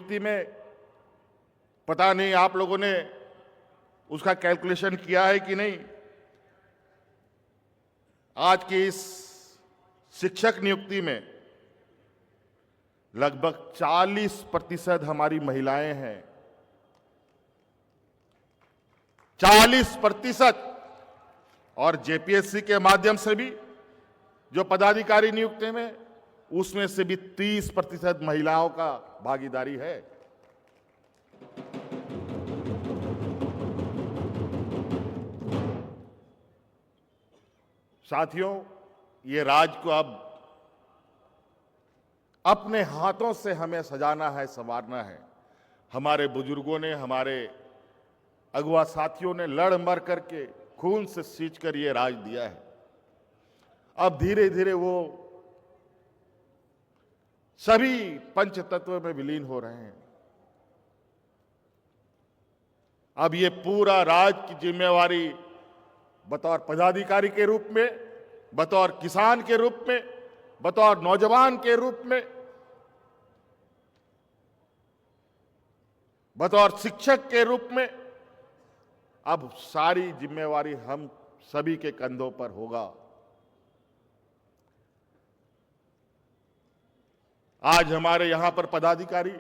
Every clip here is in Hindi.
नियुक्ति में पता नहीं आप लोगों ने उसका कैलकुलेशन किया है कि नहीं। आज की इस शिक्षक नियुक्ति में लगभग 40% हमारी महिलाएं हैं। 40%। और जेपीएससी के माध्यम से भी जो पदाधिकारी नियुक्ति में, उसमें से भी 30% महिलाओं का भागीदारी है। साथियों, ये राज्य को अब अपने हाथों से हमें सजाना है, संवारना है। हमारे बुजुर्गों ने, हमारे अगुआ साथियों ने लड़ मर करके खून से सींच कर ये राज दिया है। अब धीरे धीरे वो सभी पंच तत्व में विलीन हो रहे हैं। अब ये पूरा राज की जिम्मेवारी बतौर पदाधिकारी के रूप में, बतौर किसान के रूप में, बतौर नौजवान के रूप में, बतौर शिक्षक के रूप में, अब सारी जिम्मेवारी हम सभी के कंधों पर होगा। आज हमारे यहां पर पदाधिकारी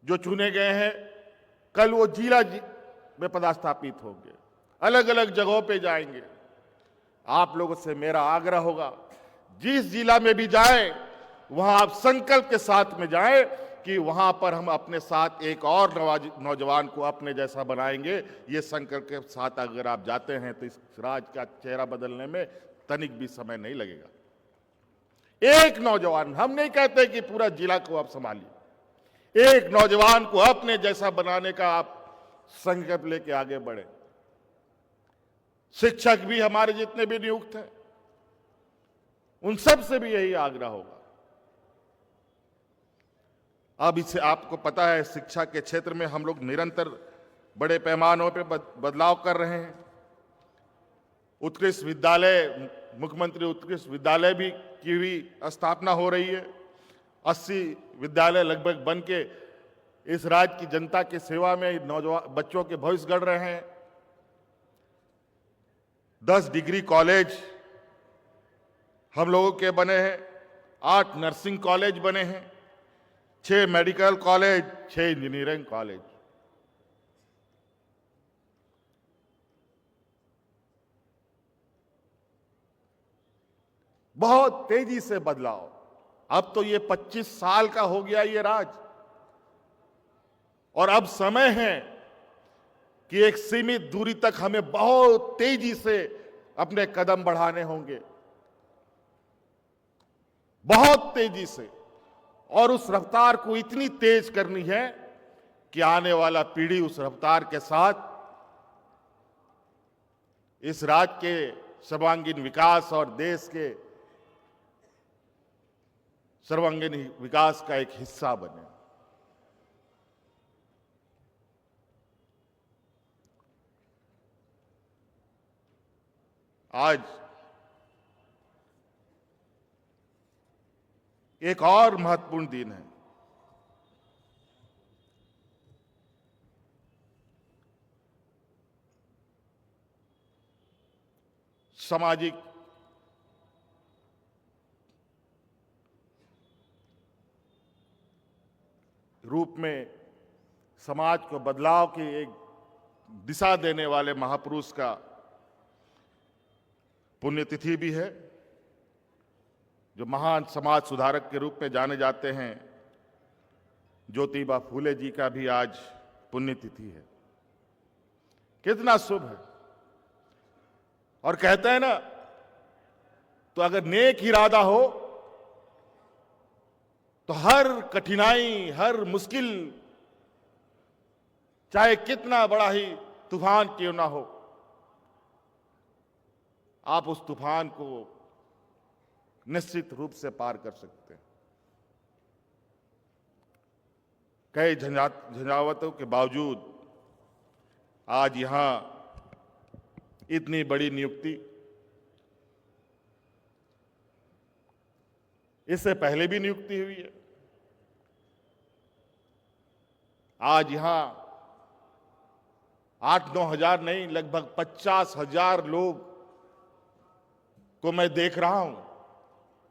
जो चुने गए हैं, कल वो जिला में पदस्थापित होंगे, अलग अलग जगहों पे जाएंगे। आप लोगों से मेरा आग्रह होगा, जिस जिला में भी जाएं, वहां आप संकल्प के साथ में जाएं कि वहां पर हम अपने साथ एक और नौजवान को अपने जैसा बनाएंगे। ये संकल्प के साथ अगर आप जाते हैं तो इस राज्य का चेहरा बदलने में तनिक भी समय नहीं लगेगा। एक नौजवान, हम नहीं कहते कि पूरा जिला को आप संभालिए, एक नौजवान को अपने जैसा बनाने का आप संकल्प लेके आगे बढ़े। शिक्षक भी हमारे जितने भी नियुक्त हैं, उन सब से भी यही आग्रह होगा। अब इससे आपको पता है, शिक्षा के क्षेत्र में हम लोग निरंतर बड़े पैमानों पे बदलाव कर रहे हैं। उत्कृष्ट विद्यालय, मुख्यमंत्री उत्कृष्ट विद्यालय भी की भी स्थापना हो रही है। 80 विद्यालय लगभग बन के इस राज्य की जनता की सेवा में नौजवान बच्चों के भविष्य गढ़ रहे हैं। 10 डिग्री कॉलेज हम लोगों के बने हैं, 8 नर्सिंग कॉलेज बने हैं, 6 मेडिकल कॉलेज, 6 इंजीनियरिंग कॉलेज। बहुत तेजी से बदलाव। अब तो ये 25 साल का हो गया ये राज, और अब समय है कि एक सीमित दूरी तक हमें बहुत तेजी से अपने कदम बढ़ाने होंगे, बहुत तेजी से। और उस रफ्तार को इतनी तेज करनी है कि आने वाला पीढ़ी उस रफ्तार के साथ इस राज्य के सर्वांगीण विकास और देश के सर्वांगीण विकास का एक हिस्सा बने। आज एक और महत्वपूर्ण दिन है। सामाजिक रूप में समाज को बदलाव की एक दिशा देने वाले महापुरुष का पुण्यतिथि भी है, जो महान समाज सुधारक के रूप में जाने जाते हैं। ज्योतिबा फूले जी का भी आज पुण्यतिथि है। कितना शुभ है। और कहते हैं ना, तो अगर नेक इरादा हो तो हर कठिनाई, हर मुश्किल, चाहे कितना बड़ा ही तूफान क्यों ना हो, आप उस तूफान को निश्चित रूप से पार कर सकते हैं। कई झंझावतों के बावजूद आज यहां इतनी बड़ी नियुक्ति, इससे पहले भी नियुक्ति हुई है। आज यहां 8-9 हजार नहीं, लगभग 50,000 लोग को मैं देख रहा हूं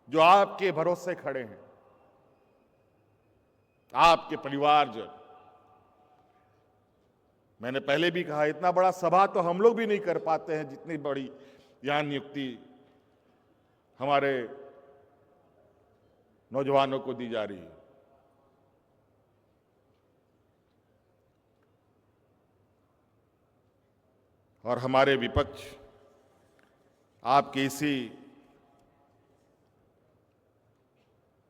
जो आपके भरोसे खड़े हैं, आपके परिवारजन। मैंने पहले भी कहा, इतना बड़ा सभा तो हम लोग भी नहीं कर पाते हैं, जितनी बड़ी यहां नियुक्ति हमारे नौजवानों को दी जा रही है। और हमारे विपक्ष आपकी इसी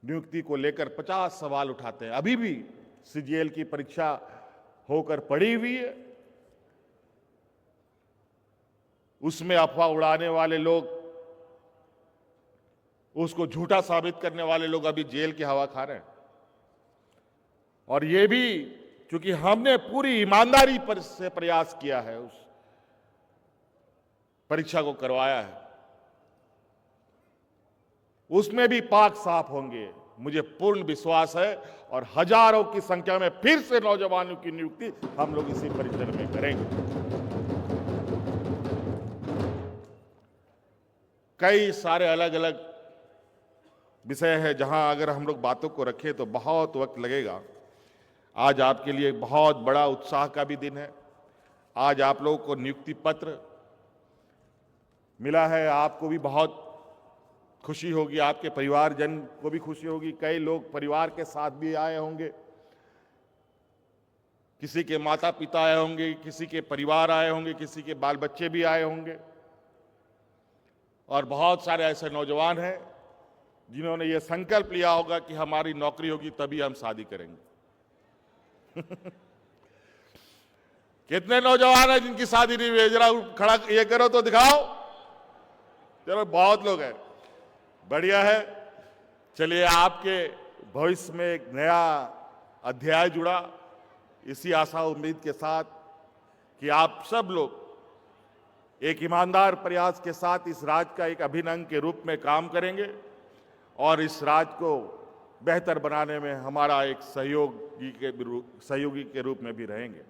नियुक्ति को लेकर 50 सवाल उठाते हैं। अभी भी सीजीएल की परीक्षा होकर पड़ी हुई है, उसमें अफवाह उड़ाने वाले लोग, उसको झूठा साबित करने वाले लोग अभी जेल की हवा खा रहे हैं। और ये भी क्योंकि हमने पूरी ईमानदारी से प्रयास किया है, उस परीक्षा को करवाया है, उसमें भी पाक साफ होंगे, मुझे पूर्ण विश्वास है। और हजारों की संख्या में फिर से नौजवानों की नियुक्ति हम लोग इसी परिसर में करेंगे। कई सारे अलग अलग विषय है जहां अगर हम लोग बातों को रखें तो बहुत वक्त लगेगा। आज आपके लिए बहुत बड़ा उत्साह का भी दिन है। आज आप लोगों को नियुक्ति पत्र मिला है, आपको भी बहुत खुशी होगी, आपके परिवारजन को भी खुशी होगी। कई लोग परिवार के साथ भी आए होंगे, किसी के माता पिता आए होंगे, किसी के परिवार आए होंगे, किसी के बाल बच्चे भी आए होंगे। और बहुत सारे ऐसे नौजवान हैं जिन्होंने ये संकल्प लिया होगा कि हमारी नौकरी होगी तभी हम शादी करेंगे। कितने नौजवान हैं जिनकी शादी नहीं हुई? जरा खड़ा ये करो तो दिखाओ। चलो, बहुत लोग हैं, बढ़िया है। चलिए, आपके भविष्य में एक नया अध्याय जुड़ा, इसी आशा उम्मीद के साथ कि आप सब लोग एक ईमानदार प्रयास के साथ इस राज्य का एक अभिन्न अंग के रूप में काम करेंगे और इस राज्य को बेहतर बनाने में हमारा एक सहयोगी के रूप में भी रहेंगे।